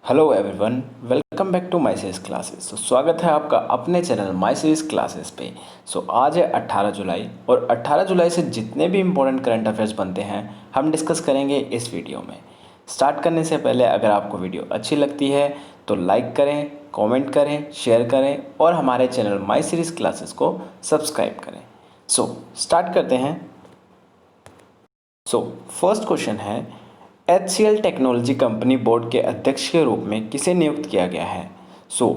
Hello everyone, welcome back to my series classes. तो स्वागत है आपका अपने चैनल माय सीरीज क्लासेस पे। आज है 18 जुलाई और 18 जुलाई से जितने भी इम्पोर्टेंट करंट अफेयर्स बनते हैं हम डिस्कस करेंगे इस वीडियो में। स्टार्ट करने से पहले अगर आपको वीडियो अच्छी लगती है तो लाइक करें, कमेंट करें, शेयर करें और हमारे चैनल माय सीरीज क्लासेस को सब्सक्राइब करें। स्टार्ट करते हैं। फर्स्ट क्वेश्चन है, HCL टेक्नोलॉजी कंपनी बोर्ड के अध्यक्ष के रूप में किसे नियुक्त किया गया है?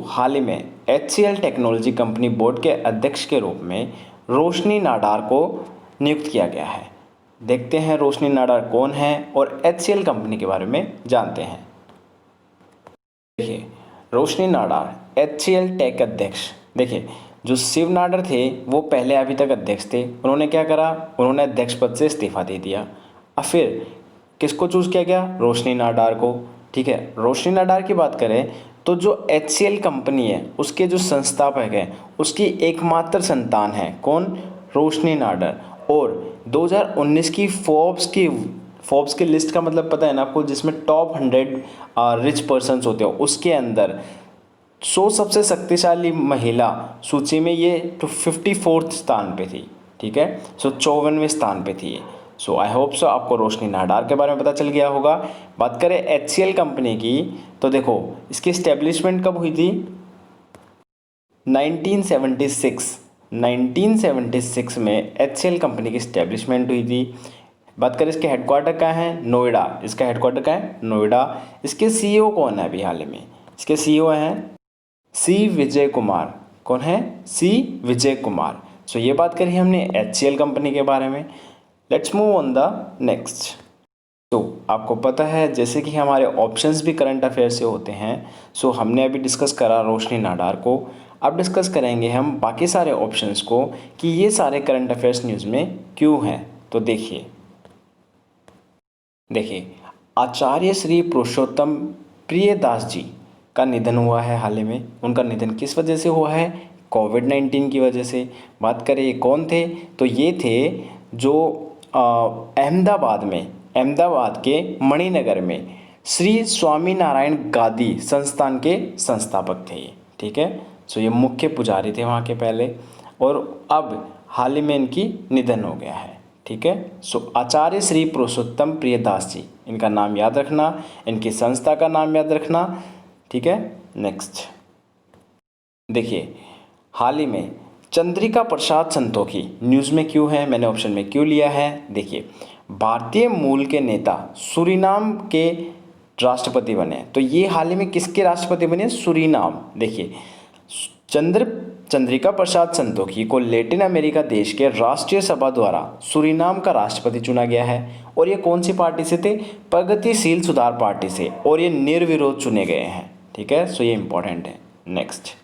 हाल ही में HCL टेक्नोलॉजी कंपनी बोर्ड के अध्यक्ष के रूप में रोशनी नाडार को नियुक्त किया गया है। देखते हैं रोशनी नाडार कौन है और HCL कंपनी के बारे में जानते हैं। देखिए, रोशनी नाडार HCL टेक अध्यक्ष। देखिए, जो शिव नाडर थे वो पहले अभी तक अध्यक्ष थे। उन्होंने क्या करा, उन्होंने अध्यक्ष पद से इस्तीफा दे दिया। अब फिर किसको चूज़ किया गया? रोशनी नाडार को। ठीक है, रोशनी नाडार की बात करें तो जो HCL कंपनी है उसके जो संस्थापक हैं उसकी एकमात्र संतान है कौन? रोशनी नाडार। और 2019 की फोर्ब्स की लिस्ट का मतलब पता है ना आपको, जिसमें टॉप 100 रिच पर्सन्स होते हैं उसके अंदर 100 सबसे शक्तिशाली महिला सूची में ये तो 54th स्थान पे थी। ठीक है, 54वें स्थान पे थी ये। आई होप आपको रोशनी नाडार के बारे में पता चल गया होगा। बात करें HCL कंपनी की तो देखो, इसकी इस्टेब्लिशमेंट कब हुई थी? 1976 में HCL कंपनी की इस्टेब्लिशमेंट हुई थी। बात करें इसके हेडक्वार्टर कहाँ है? नोएडा। इसका हेडक्वार्टर कहाँ है? नोएडा। इसके CEO कौन है अभी हाल में? इसके CEO हैं C विजय कुमार। कौन है? C विजय कुमार। ये बात करी हमने HCL कंपनी के बारे में। Let's move on the next. आपको पता है जैसे कि हमारे ऑप्शंस भी करंट अफेयर से होते हैं। हमने अभी डिस्कस करा रोशनी नाडार को। अब डिस्कस करेंगे हम बाकी सारे ऑप्शंस को कि ये सारे करंट अफेयर्स न्यूज़ में क्यों हैं। तो देखिए, आचार्य श्री पुरुषोत्तम प्रियदास जी का निधन हुआ है हाल ही में। उनका निधन किस वजह से हुआ है? कोविड-19 की वजह से। बात करें ये कौन थे? तो ये थे जो अहमदाबाद के मणिनगर में श्री स्वामीनारायण गादी संस्थान के संस्थापक थे ये। ठीक है, ये मुख्य पुजारी थे वहाँ के पहले और अब हाल ही में इनकी निधन हो गया है। ठीक है, आचार्य श्री पुरुषोत्तम प्रियदास जी, इनका नाम याद रखना, इनकी संस्था का नाम याद रखना। ठीक है, नेक्स्ट देखिए, हाल ही में चंद्रिका प्रसाद संतोखी न्यूज़ में क्यों है? मैंने ऑप्शन में क्यों लिया है? देखिए, भारतीय मूल के नेता सूरीनाम के राष्ट्रपति बने। तो ये हाल ही में किसके राष्ट्रपति बने? सूरीनाम। देखिए, चंद्रिका प्रसाद संतोखी को लैटिन अमेरिका देश के राष्ट्रीय सभा द्वारा सूरीनाम का राष्ट्रपति चुना गया है। और ये कौन सी पार्टी से थे? प्रगतिशील सुधार पार्टी से। और ये निर्विरोध चुने गए हैं। ठीक है, ये इंपॉर्टेंट है। नेक्स्ट,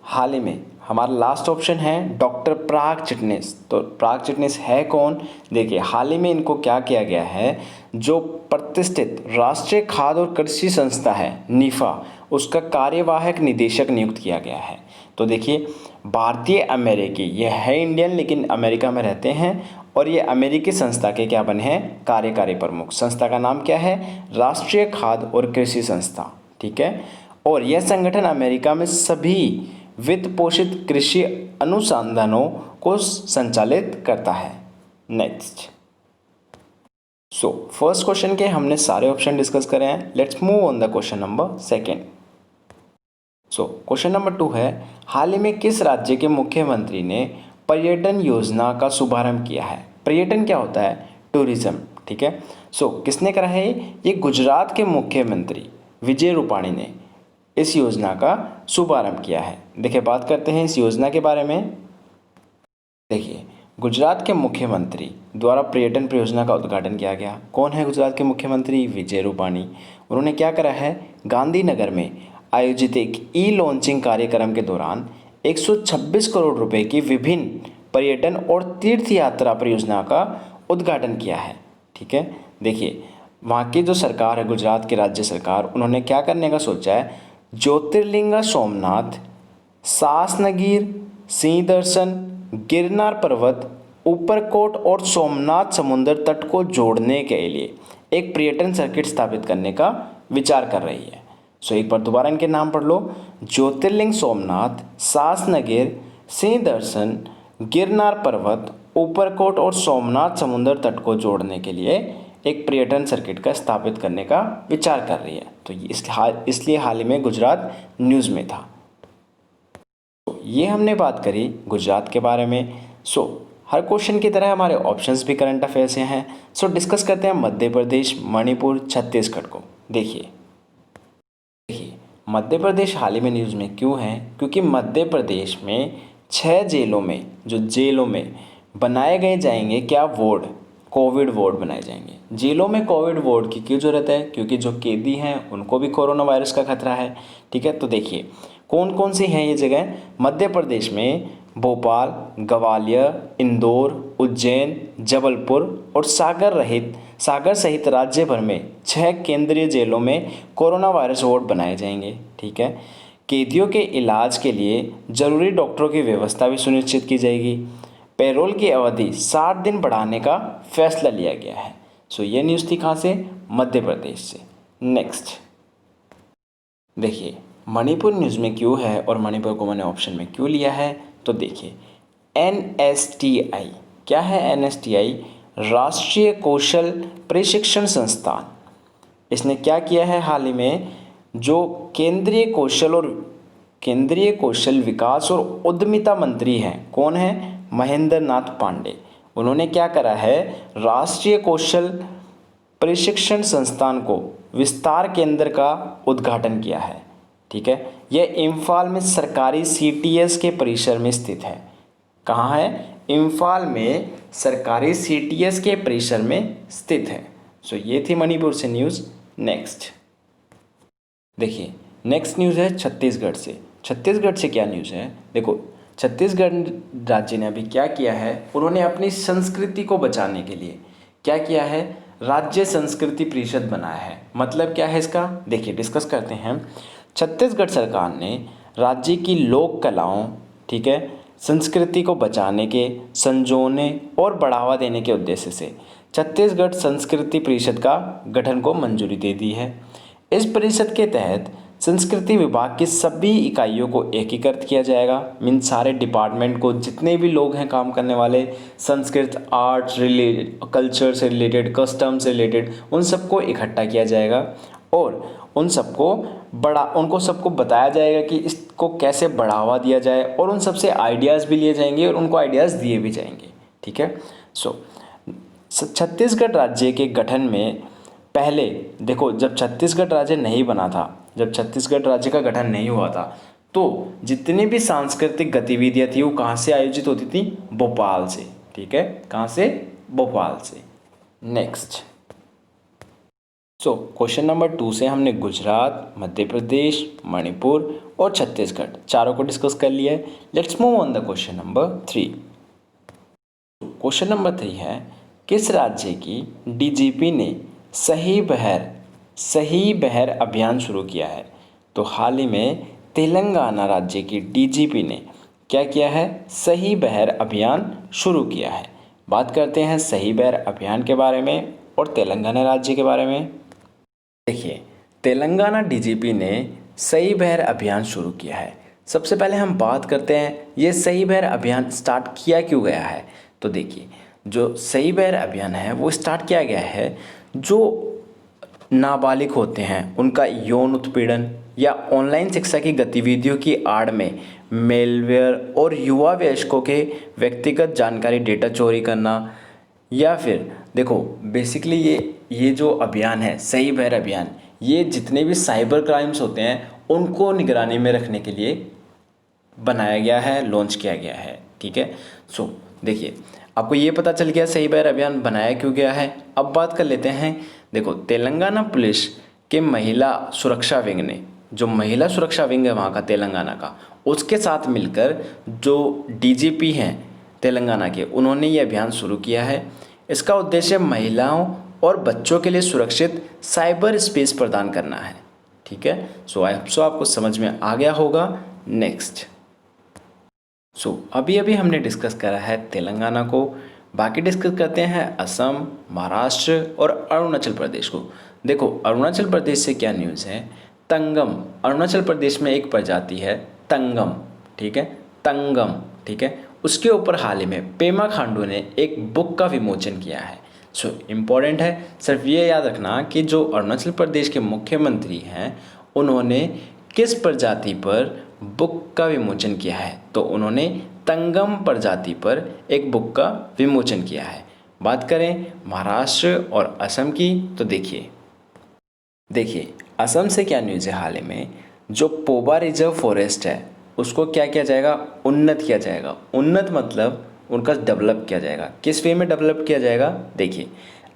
हाल ही में हमारा लास्ट ऑप्शन है डॉक्टर पराग चिटनिस। तो पराग चिटनिस है कौन? देखिए, हाल ही में इनको क्या किया गया है, जो प्रतिष्ठित राष्ट्रीय खाद्य और कृषि संस्था है निफा, उसका कार्यवाहक निदेशक नियुक्त किया गया है। तो देखिए, भारतीय अमेरिकी, ये है इंडियन लेकिन अमेरिका में रहते हैं और ये अमेरिकी संस्था के क्या बने हैं? कार्यकारी प्रमुख। संस्था का नाम क्या है? राष्ट्रीय खाद्य और कृषि संस्था। ठीक है, और यह संगठन अमेरिका में सभी वित्त पोषित कृषि अनुसंधानों को संचालित करता है। नेक्स्ट, फर्स्ट क्वेश्चन के हमने सारे ऑप्शन डिस्कस करे हैं। Let's move on the question number second. Question number 2 है, हाल ही में किस राज्य के मुख्यमंत्री ने पर्यटन योजना का शुभारंभ किया है? पर्यटन क्या होता है? टूरिज्म। ठीक है, किसने करा है? ये गुजरात के मुख्यमंत्री विजय रूपाणी ने इस योजना का शुभारंभ किया है। देखिए, बात करते हैं इस योजना के बारे में। देखिए, गुजरात के मुख्यमंत्री द्वारा पर्यटन परियोजना का उद्घाटन किया गया। कौन है गुजरात के मुख्यमंत्री? विजय रूपाणी। उन्होंने क्या करा है? गांधीनगर में आयोजित एक लॉन्चिंग कार्यक्रम के दौरान 126 करोड़ रुपए की विभिन्न पर्यटन और तीर्थ यात्रा परियोजना का उद्घाटन किया है। ठीक है, देखिए, वहाँ की जो सरकार है, गुजरात की राज्य सरकार, उन्होंने क्या करने का सोचा है? ज्योतिर्लिंग सोमनाथ, सासनगीर, सिंह दर्शन, गिरनार पर्वत, ऊपरकोट और सोमनाथ समुद्र तट को जोड़ने के लिए एक पर्यटन सर्किट स्थापित करने का विचार कर रही है। सो एक बार दोबारा इनके नाम पढ़ लो। ज्योतिर्लिंग सोमनाथ, सासनगिर, सिंह दर्शन, गिरनार पर्वत, ऊपरकोट और सोमनाथ समुद्र तट को जोड़ने के लिए एक पर्यटन सर्किट का स्थापित करने का विचार कर रही है। तो इसलिए हाल ही में गुजरात न्यूज़ में था। तो ये हमने बात करी गुजरात के बारे में। सो हर क्वेश्चन की तरह हमारे ऑप्शंस भी करंट अफेयर से हैं। सो डिस्कस करते हैं मध्य प्रदेश, मणिपुर, छत्तीसगढ़ को। देखिए मध्य प्रदेश हाल ही में न्यूज़ में क्यों है, क्योंकि मध्य प्रदेश में 6 जेलों में बनाए गए जाएंगे क्या वार्ड, कोविड वार्ड बनाए जाएंगे। जेलों में कोविड वार्ड की क्यों ज़रूरत है, क्योंकि जो कैदी हैं उनको भी कोरोना वायरस का खतरा है। ठीक है, तो देखिए कौन कौन सी हैं ये जगह। मध्य प्रदेश में भोपाल, ग्वालियर, इंदौर, उज्जैन, जबलपुर और सागर सहित राज्य भर में 6 केंद्रीय जेलों में कोरोना वायरस वार्ड बनाए जाएंगे। ठीक है, कैदियों के इलाज के लिए जरूरी डॉक्टरों की व्यवस्था भी सुनिश्चित की जाएगी। पैरोल की अवधि 60 दिन बढ़ाने का फैसला लिया गया है। सो ये न्यूज़ थी कहाँ से, मध्य प्रदेश से। नेक्स्ट देखिए मणिपुर न्यूज़ में क्यों है और मणिपुर को मैंने ऑप्शन में क्यों लिया है। तो देखिए NSTI क्या है। NSTI राष्ट्रीय कौशल प्रशिक्षण संस्थान। इसने क्या किया है हाल ही में, जो केंद्रीय कौशल विकास और उद्यमिता मंत्री हैं, कौन है, महेंद्र नाथ पांडे। उन्होंने क्या करा है, राष्ट्रीय कौशल प्रशिक्षण संस्थान को विस्तार केंद्र का उद्घाटन किया है। ठीक है, यह इम्फाल में सरकारी CTS के परिसर में स्थित है। कहाँ है, इम्फाल में सरकारी CTS के परिसर में स्थित है। सो ये थी मणिपुर से न्यूज़। नेक्स्ट देखिए नेक्स्ट न्यूज़ है छत्तीसगढ़ से। छत्तीसगढ़ से क्या न्यूज़ है, देखो छत्तीसगढ़ राज्य ने अभी क्या किया है, उन्होंने अपनी संस्कृति को बचाने के लिए क्या किया है, राज्य संस्कृति परिषद बनाया है। मतलब क्या है इसका, देखिए डिस्कस करते हैं। छत्तीसगढ़ सरकार ने राज्य की लोक कलाओं, ठीक है, संस्कृति को बचाने के, संजोने और बढ़ावा देने के उद्देश्य से छत्तीसगढ़ संस्कृति परिषद का गठन को मंजूरी दे दी है। इस परिषद के तहत संस्कृति विभाग की सभी इकाइयों को एकीकृत किया जाएगा। मीन सारे डिपार्टमेंट को, जितने भी लोग हैं काम करने वाले, संस्कृत, आर्ट्स रिलेटेड, कल्चर से रिलेटेड, कस्टम से रिलेटेड, उन सबको इकट्ठा किया जाएगा और उनको सबको बताया जाएगा कि इसको कैसे बढ़ावा दिया जाए, और उन सबसे आइडियाज़ भी लिए जाएंगे और उनको आइडियाज़ दिए भी जाएंगे। ठीक है, छत्तीसगढ़ राज्य के गठन में पहले देखो, जब छत्तीसगढ़ राज्य नहीं बना था, जब छत्तीसगढ़ राज्य का गठन नहीं हुआ था, तो जितनी भी सांस्कृतिक गतिविधियां थी वो कहाँ से आयोजित होती थी, भोपाल से। ठीक है, कहाँ से, भोपाल से। नेक्स्ट क्वेश्चन नंबर 2 से हमने गुजरात, मध्य प्रदेश, मणिपुर और छत्तीसगढ़ चारों को डिस्कस कर लिया है। Let's move on the question number 3। Question number 3 है, किस राज्य की DGP ने सही बहर अभियान शुरू किया है। तो हाल ही में तेलंगाना राज्य की DGP ने क्या किया है, सही बहर अभियान शुरू किया है। बात करते हैं सही बहर अभियान के बारे में और तेलंगाना राज्य के बारे में। देखिए तेलंगाना DGP ने सही बहर अभियान शुरू किया है। सबसे पहले हम बात करते हैं ये सही बहर अभियान स्टार्ट किया क्यों गया है। तो देखिए जो सही बहर अभियान है वो स्टार्ट किया गया है, जो नाबालिग होते हैं उनका यौन उत्पीड़न या ऑनलाइन शिक्षा की गतिविधियों की आड़ में मेलवेयर और युवा वयस्कों के व्यक्तिगत जानकारी डेटा चोरी करना, या फिर देखो बेसिकली ये जो अभियान है सही बहर अभियान, ये जितने भी साइबर क्राइम्स होते हैं उनको निगरानी में रखने के लिए बनाया गया है, लॉन्च किया गया है। ठीक है, देखिए आपको ये पता चल गया सही बहर अभियान बनाया क्यों गया है। अब बात कर लेते हैं, देखो तेलंगाना पुलिस के महिला सुरक्षा विंग ने, जो महिला सुरक्षा विंग है वहाँ का तेलंगाना का, उसके साथ मिलकर जो DGP हैं तेलंगाना के, उन्होंने ये अभियान शुरू किया है। इसका उद्देश्य महिलाओं और बच्चों के लिए सुरक्षित साइबर स्पेस प्रदान करना है। ठीक है, आपको समझ में आ गया होगा। नेक्स्ट अभी हमने डिस्कस करा है तेलंगाना को, बाकी डिस्कस करते हैं असम, महाराष्ट्र और अरुणाचल प्रदेश को। देखो अरुणाचल प्रदेश से क्या न्यूज़ है, तंगम, अरुणाचल प्रदेश में एक प्रजाति है तंगम, ठीक है, तंगम, ठीक है, उसके ऊपर हाल ही में पेमा खांडू ने एक बुक का विमोचन किया है। सो इम्पॉर्टेंट है, सिर्फ ये याद रखना कि जो अरुणाचल प्रदेश के मुख्यमंत्री हैं उन्होंने किस प्रजाति पर बुक का विमोचन किया है, तो उन्होंने तंगम प्रजाति पर एक बुक का विमोचन किया है। बात करें महाराष्ट्र और असम की, तो देखिए असम से क्या न्यूज़ है, हाल ही में जो पोबा रिजर्व फॉरेस्ट है उसको क्या किया जाएगा, उन्नत किया जाएगा। उन्नत मतलब उनका डेवलप किया जाएगा। किस वे में डेवलप किया जाएगा, देखिए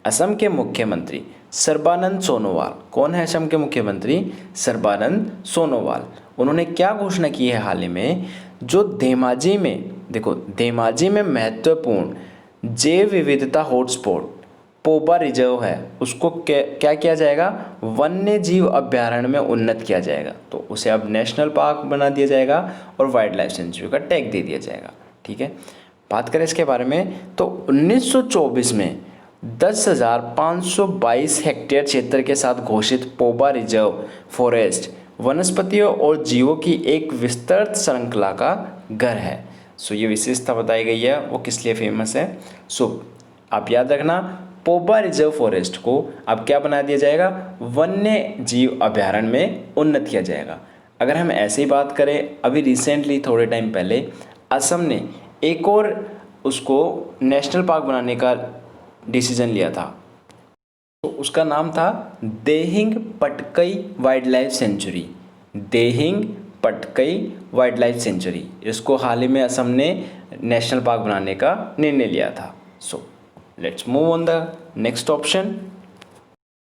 असम के मुख्यमंत्री सर्बानंद सोनोवाल, कौन है असम के मुख्यमंत्री, सर्बानंद सोनोवाल, उन्होंने क्या घोषणा की है हाल ही में, जो धेमाजी में, देखो धेमाजी में महत्वपूर्ण जैव विविधता हॉटस्पॉट पोबा रिजर्व है उसको क्या किया जाएगा, वन्य जीव अभ्यारण्य में उन्नत किया जाएगा। तो उसे अब नेशनल पार्क बना दिया जाएगा और वाइल्ड लाइफ सेंचुरी का टैग दे दिया जाएगा, ठीक है। बात करें इसके बारे में, तो 1924 में 10,522 हेक्टेयर क्षेत्र के साथ घोषित पोबा रिजर्व फॉरेस्ट वनस्पतियों और जीवों की एक विस्तृत श्रृंखला का घर है। सो ये विशेषता बताई गई है वो किस लिए फेमस है। सो आप याद रखना, पोबा रिजर्व फॉरेस्ट को अब क्या बना दिया जाएगा, वन्य जीव अभ्यारण्य में उन्नत किया जाएगा। अगर हम ऐसे ही बात करें, अभी रिसेंटली थोड़े टाइम पहले असम ने एक और उसको नेशनल पार्क बनाने का डिसीजन लिया था, तो उसका नाम था Dehing Patkai wild life sanctuary. Dehing Patkai wild life sanctuary, इसको हाल ही में असम ने नेशनल पार्क बनाने का निर्णय लिया था। So let's move on the next option.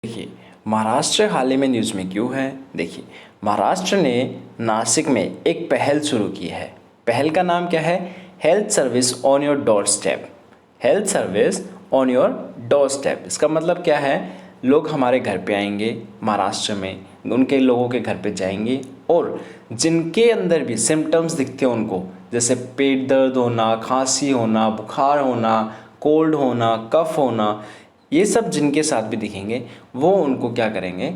देखिए महाराष्ट्र हाल ही में न्यूज़ में क्यों है, देखिए महाराष्ट्र ने नासिक में एक पहल शुरू की है। पहल का नाम क्या है, health service on your door step. Health service on your door step, इसका मतलब क्या है, लोग हमारे घर पे आएंगे महाराष्ट्र में, उनके लोगों के घर पे जाएंगे और जिनके अंदर भी सिम्टम्स दिखते हैं उनको, जैसे पेट दर्द होना, खांसी होना, बुखार होना, कोल्ड होना, कफ होना, ये सब जिनके साथ भी दिखेंगे वो उनको क्या करेंगे,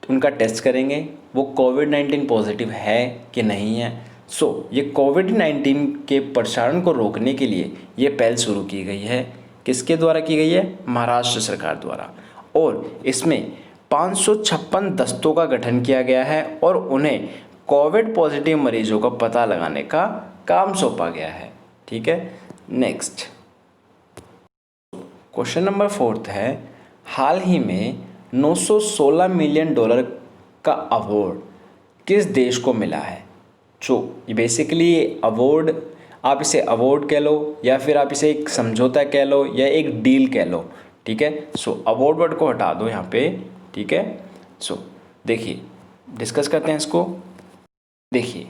उनका टेस्ट करेंगे वो कोविड-19 पॉजिटिव है कि नहीं है। सो ये कोविड-19 के प्रसारण को रोकने के लिए ये पहल शुरू की गई है। किसके द्वारा की गई है, महाराष्ट्र सरकार द्वारा, और इसमें 556 दस्तों का गठन किया गया है और उन्हें कोविड पॉजिटिव मरीजों का पता लगाने का काम सौंपा गया है, ठीक है। नेक्स्ट क्वेश्चन नंबर 4 है, हाल ही में $916 मिलियन का अवार्ड किस देश को मिला है। जो ये बेसिकली अवार्ड, आप इसे अवार्ड कह लो या फिर आप इसे एक समझौता कह लो या एक डील कह लो, ठीक है। सो अवार्ड वर्ड को हटा दो यहाँ पे, ठीक है। सो देखिए डिस्कस करते हैं इसको। देखिए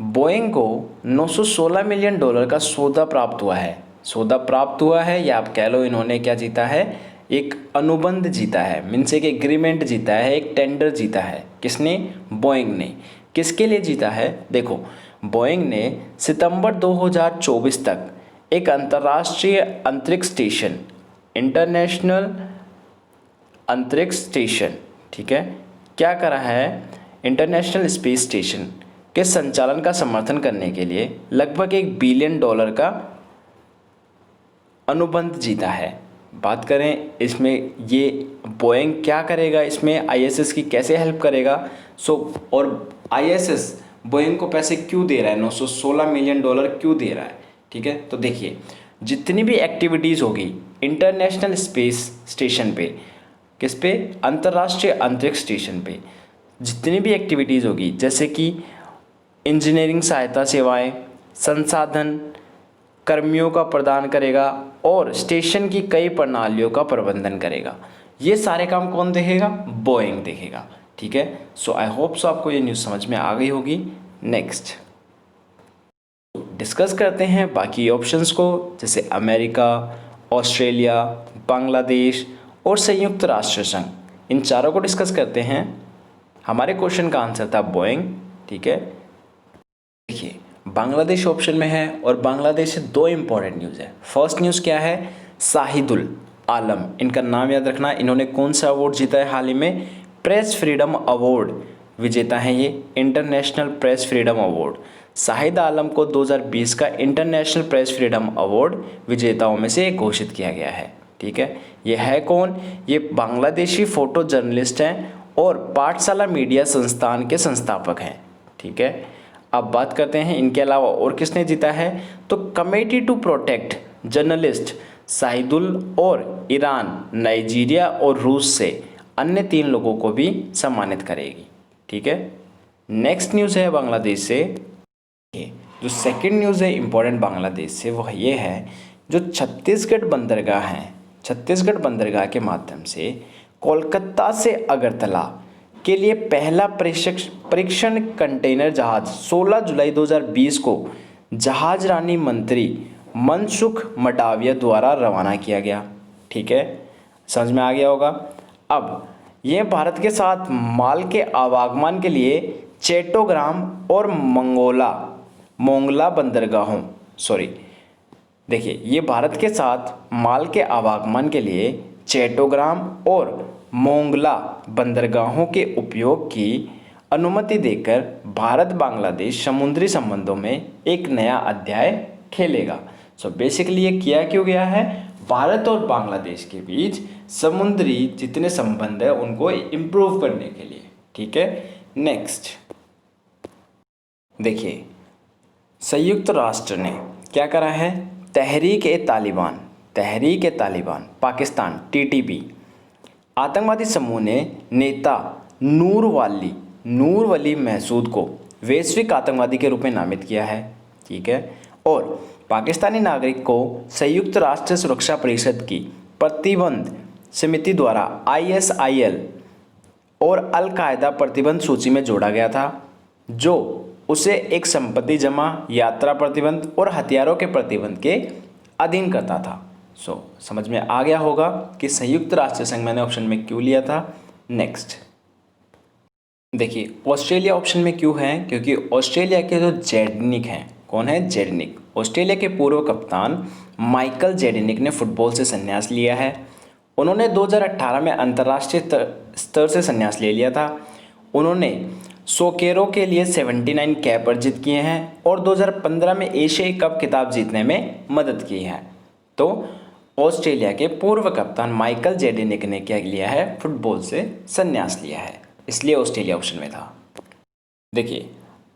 बोइंग को $916 मिलियन का सौदा प्राप्त हुआ है। सौदा प्राप्त हुआ है या आप कह लो इन्होंने क्या जीता है, एक अनुबंध जीता है, मीन्स एक एग्रीमेंट जीता है, एक टेंडर जीता है। किसने, बोइंग ने। किसके लिए जीता है, देखो बोइंग ने सितंबर 2024 तक एक अंतर्राष्ट्रीय अंतरिक्ष स्टेशन, इंटरनेशनल अंतरिक्ष स्टेशन, ठीक है, क्या करा है, इंटरनेशनल स्पेस स्टेशन के संचालन का समर्थन करने के लिए लगभग $1 बिलियन का अनुबंध जीता है। बात करें इसमें ये बोइंग क्या करेगा, इसमें आईएसएस की कैसे हेल्प करेगा। और आईएसएस बोइंग को पैसे क्यों दे रहा है, $916 मिलियन क्यों दे रहा है, ठीक है। तो देखिए जितनी भी एक्टिविटीज़ होगी इंटरनेशनल स्पेस स्टेशन पे, किस पे, अंतर्राष्ट्रीय अंतरिक्ष स्टेशन पे, जितनी भी एक्टिविटीज़ होगी जैसे कि इंजीनियरिंग सहायता सेवाएं, संसाधन कर्मियों का प्रदान करेगा और स्टेशन की कई प्रणालियों का प्रबंधन करेगा। ये सारे काम कौन देखेगा, बोइंग देखेगा, ठीक है। सो आई होप सो आपको ये न्यूज़ समझ में आ गई होगी। नेक्स्ट डिस्कस करते हैं बाकी ऑप्शंस को, जैसे अमेरिका, ऑस्ट्रेलिया, बांग्लादेश और संयुक्त राष्ट्र संघ, इन चारों को डिस्कस करते हैं। हमारे क्वेश्चन का आंसर था बोइंग, ठीक है। देखिए बांग्लादेश ऑप्शन में है और बांग्लादेश से 2 इंपॉर्टेंट न्यूज़ है। फर्स्ट न्यूज़ क्या है, शाहिदुल, आलम, इनका नाम याद रखना। इन्होंने कौन सा अवार्ड जीता है हाल ही में? प्रेस फ्रीडम अवार्ड विजेता हैं ये, international press freedom award. Shahid Alam को 2020 का इंटरनेशनल प्रेस फ्रीडम अवार्ड विजेताओं में से एक घोषित किया गया है। ठीक है, ये है कौन? ये बांग्लादेशी फोटो जर्नलिस्ट हैं और पाठशाला मीडिया संस्थान के संस्थापक हैं। ठीक है, अब बात करते हैं इनके अलावा और किसने जीता है। तो committee to protect journalist Shahidul और ईरान, नाइजीरिया और रूस से अन्य 3 लोगों को भी सम्मानित करेगी। ठीक है, नेक्स्ट न्यूज़ है बांग्लादेश से। जो सेकंड न्यूज़ है इम्पोर्टेंट बांग्लादेश से, वो ये है जो छत्तीसगढ़ बंदरगाह हैं, छत्तीसगढ़ बंदरगाह के माध्यम से कोलकाता से अगरतला के लिए पहला परीक्षण कंटेनर जहाज 16 जुलाई 2020 को जहाज रानी मंत्री मनसुख मंडाविया द्वारा रवाना किया गया। ठीक है, समझ में आ गया होगा। अब ये भारत के साथ माल के आवागमन के लिए चेट्टोग्राम और मोंगला बंदरगाहों देखिए, ये भारत के साथ माल के आवागमन के लिए चेट्टोग्राम और मोंगला बंदरगाहों के उपयोग की अनुमति देकर भारत बांग्लादेश समुद्री संबंधों में एक नया अध्याय खेलेगा। सो बेसिकली ये किया क्यों गया है? भारत और बांग्लादेश के बीच समुद्री जितने संबंध है उनको इम्प्रूव करने के लिए। ठीक है, नेक्स्ट देखिए, संयुक्त राष्ट्र ने क्या करा है? तहरीक ए तालिबान पाकिस्तान TTP आतंकवादी समूह ने नेता नूर वली महसूद को वैश्विक आतंकवादी के रूप में नामित किया है। ठीक है, और पाकिस्तानी नागरिक को संयुक्त राष्ट्र सुरक्षा परिषद की प्रतिबंध समिति द्वारा ISIL और अल कायदा प्रतिबंध सूची में जोड़ा गया था, जो उसे एक संपत्ति जमा, यात्रा प्रतिबंध और हथियारों के प्रतिबंध के अधीन करता था। समझ में आ गया होगा कि संयुक्त राष्ट्र संघ मैंने ऑप्शन में क्यों लिया था। नेक्स्ट देखिए, ऑस्ट्रेलिया ऑप्शन में क्यों है? क्योंकि ऑस्ट्रेलिया के जो जेडनिक हैं, कौन है? जेडनिक, ऑस्ट्रेलिया के पूर्व कप्तान माइकल जेडनिक ने फुटबॉल से संन्यास लिया है। उन्होंने 2018 में अंतर्राष्ट्रीय स्तर से संन्यास ले लिया था। उन्होंने सोकेरो के लिए 79 कैप अर्जित किए हैं और 2015 में एशियाई कप खिताब जीतने में मदद की है। तो ऑस्ट्रेलिया के पूर्व कप्तान माइकल जेडनिक ने क्या लिया है? फुटबॉल से संन्यास लिया है, इसलिए ऑस्ट्रेलिया ऑप्शन में था। देखिए,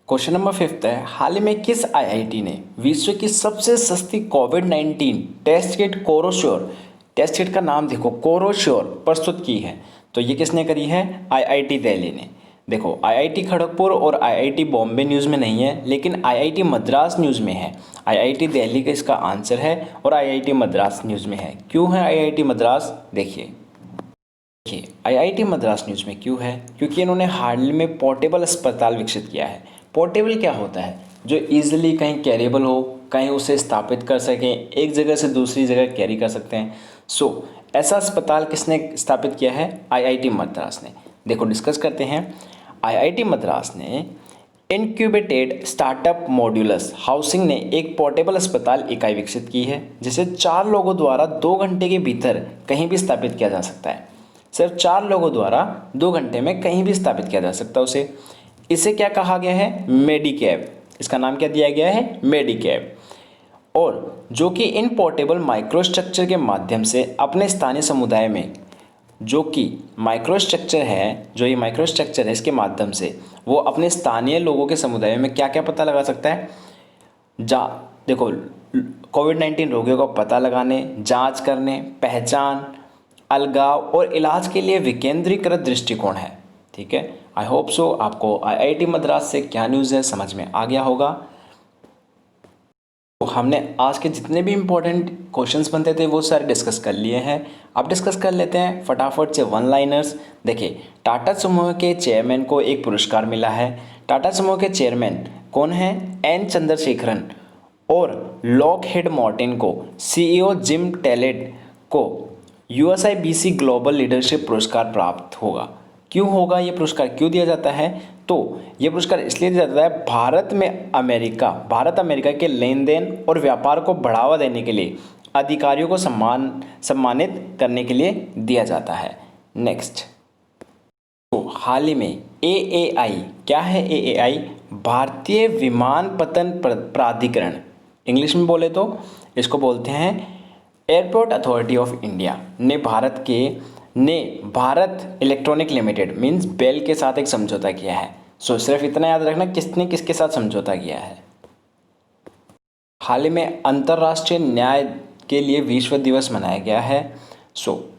क्वेश्चन नंबर 5 है, हाल ही में किस IIT ने विश्व की सबसे सस्ती कोविड-19 टेस्ट किट कोरोश्योर, टेस्ट किट का नाम देखो, कोरोश्योर प्रस्तुत की है? तो ये किसने करी है? IIT दिल्ली ने। देखो, IIT खड़गपुर और IIT बॉम्बे न्यूज़ में नहीं है, लेकिन IIT मद्रास न्यूज़ में है। IIT दिल्ली का इसका आंसर है और IIT मद्रास न्यूज़ में है। क्यों है IIT मद्रास? देखिए, IIT मद्रास न्यूज़ में क्यों है? क्योंकि इन्होंने हाल ही में पोर्टेबल अस्पताल विकसित किया है। पोर्टेबल क्या होता है? जो ईजिली कहीं कैरेबल हो, कहीं उसे स्थापित कर सकें, एक जगह से दूसरी जगह कैरी कर सकते हैं। ऐसा अस्पताल किसने स्थापित किया है? IIT मद्रास ने। देखो, डिस्कस करते हैं। IIT मद्रास ने इनक्यूबेटेड स्टार्टअप मॉड्यूलस हाउसिंग ने एक पोर्टेबल अस्पताल इकाई विकसित की है, जिसे 4 लोगों द्वारा 2 घंटे के भीतर कहीं भी स्थापित किया जा सकता है। सिर्फ 4 लोगों द्वारा 2 घंटे में कहीं भी स्थापित किया जा सकता है इसे क्या कहा गया है? मेडिकैब। इसका नाम क्या दिया गया है? मेडिकैब। और जो कि इन पोर्टेबल माइक्रोस्ट्रक्चर के माध्यम से अपने स्थानीय समुदाय में जो कि माइक्रोस्ट्रक्चर है, जो ये माइक्रोस्ट्रक्चर है, इसके माध्यम से वो अपने स्थानीय लोगों के समुदाय में क्या क्या पता लगा सकता है? देखो, कोविड-19 रोगियों का पता लगाने, जांच करने, पहचान, अलगाव और इलाज के लिए विकेंद्रीकृत दृष्टिकोण है। ठीक है, आई होप सो आपको IIT मद्रास से क्या न्यूज़ है समझ में आ गया होगा। तो हमने आज के जितने भी इम्पोर्टेंट क्वेश्चंस बनते थे वो सारे डिस्कस कर लिए हैं। अब डिस्कस कर लेते हैं फटाफट से 1 लाइनर्स। देखिए, टाटा समूह के चेयरमैन को एक पुरस्कार मिला है। टाटा समूह के चेयरमैन कौन है? N चंद्रशेखरन। और लॉकहीड मार्टिन को CEO जिम टैलेट को USIBC ग्लोबल लीडरशिप पुरस्कार प्राप्त होगा। क्यों होगा ये पुरस्कार, क्यों दिया जाता है? तो ये पुरस्कार इसलिए दिया जाता है भारत अमेरिका के लेन देन और व्यापार को बढ़ावा देने के लिए अधिकारियों को सम्मानित करने के लिए दिया जाता है। नेक्स्ट, तो हाल ही में AAI, क्या है AAI? भारतीय विमानपत्तन प्राधिकरण, इंग्लिश में बोले तो इसको बोलते हैं एयरपोर्ट अथॉरिटी ऑफ इंडिया ने Bharat electronic limited means BEL के साथ एक समझौता किया है। सो सिर्फ इतना याद रखना किसने किसके साथ समझौता किया है। हाल ही में अंतर्राष्ट्रीय न्याय के लिए विश्व दिवस मनाया गया है।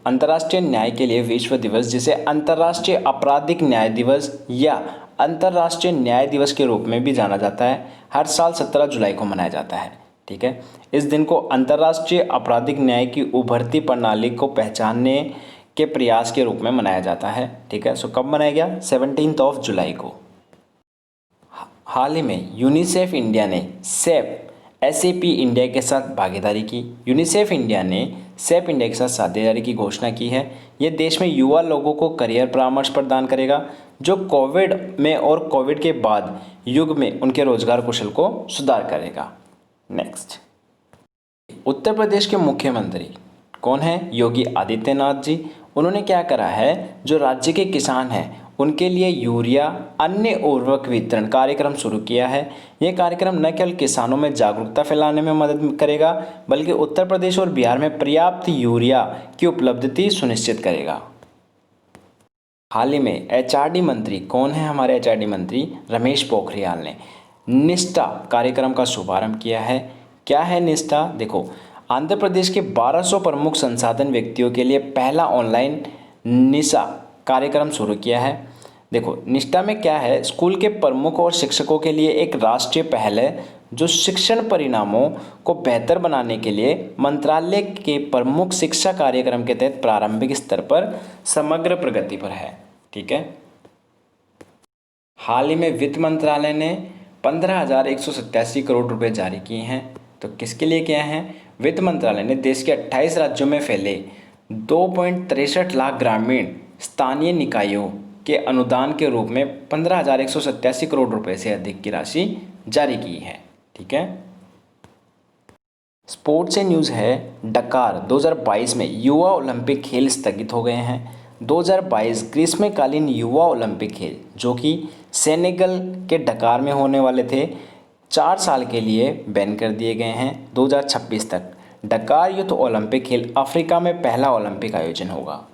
अंतर्राष्ट्रीय न्याय के लिए विश्व दिवस, जिसे अंतर्राष्ट्रीय आपराधिक न्याय दिवस या अंतर्राष्ट्रीय न्याय दिवस के रूप में भी जाना जाता है, हर साल 17 जुलाई को मनाया जाता है। ठीक है, इस दिन को अंतर्राष्ट्रीय आपराधिक न्याय की उभरती प्रणाली को पहचानने के प्रयास के रूप में मनाया जाता है। ठीक है, कब मनाया गया? 17 जुलाई को। हाल ही में यूनिसेफ इंडिया ने SAP इंडिया के साथ भागीदारी की। यूनिसेफ इंडिया ने SAP इंडिया के साथ साझेदारी की घोषणा की है। ये देश में युवा लोगों को करियर परामर्श प्रदान करेगा, जो कोविड में और कोविड के बाद युग में उनके रोजगार कौशल को सुधार करेगा। नेक्स्ट, उत्तर प्रदेश के मुख्यमंत्री कौन है? योगी आदित्यनाथ जी। उन्होंने क्या करा है, जो राज्य के किसान हैं उनके लिए यूरिया अन्य उर्वरक वितरण कार्यक्रम शुरू किया है। यह कार्यक्रम न केवल किसानों में जागरूकता फैलाने में मदद करेगा, बल्कि उत्तर प्रदेश और बिहार में पर्याप्त यूरिया की उपलब्धता सुनिश्चित करेगा। हाल ही में HRD मंत्री कौन है? हमारे HRD मंत्री रमेश पोखरियाल ने निष्ठा कार्यक्रम का शुभारंभ किया है। क्या है निष्ठा? देखो, आंध्र प्रदेश के 1200 प्रमुख संसाधन व्यक्तियों के लिए पहला ऑनलाइन निशा कार्यक्रम शुरू किया है। देखो, निष्ठा में क्या है, स्कूल के प्रमुख और शिक्षकों के लिए एक राष्ट्रीय पहल है जो शिक्षण परिणामों को बेहतर बनाने के लिए मंत्रालय के प्रमुख शिक्षा कार्यक्रम के तहत प्रारंभिक स्तर पर समग्र प्रगति पर है। ठीक है, हाल ही में वित्त मंत्रालय ने 15,187 करोड़ रुपए जारी किए हैं। तो किसके लिए किए हैं? वित्त मंत्रालय ने देश के 28 राज्यों में फैले 2.63 लाख ग्रामीण स्थानीय निकायों के अनुदान के रूप में 15,187 करोड़ रुपए से अधिक की राशि जारी की है। ठीक है, स्पोर्ट्स से न्यूज़ है। डकार 2022 में युवा ओलंपिक खेल स्थगित हो गए हैं। 2022 ग्रीष्मकालीन युवा ओलंपिक खेल, जो कि सेनेगल के डकार में होने वाले थे, 4 साल के लिए बैन कर दिए गए हैं। 2026 तक डकार यूथ ओलंपिक खेल अफ्रीका में पहला ओलंपिक आयोजन होगा।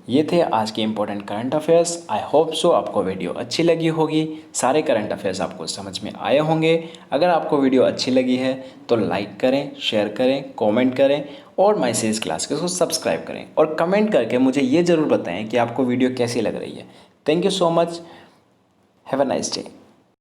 ये थे आज के important current affairs. I hope so आपको वीडियो अच्छी लगी होगी, सारे करंट अफेयर्स आपको समझ में आए होंगे। अगर आपको वीडियो अच्छी लगी है तो लाइक करें, शेयर करें, कमेंट करें और माय सीरीज क्लास को सब्सक्राइब करें और कमेंट करके मुझे ये ज़रूर बताएं कि आपको वीडियो कैसी लग रही है। Thank you so much, have a nice day.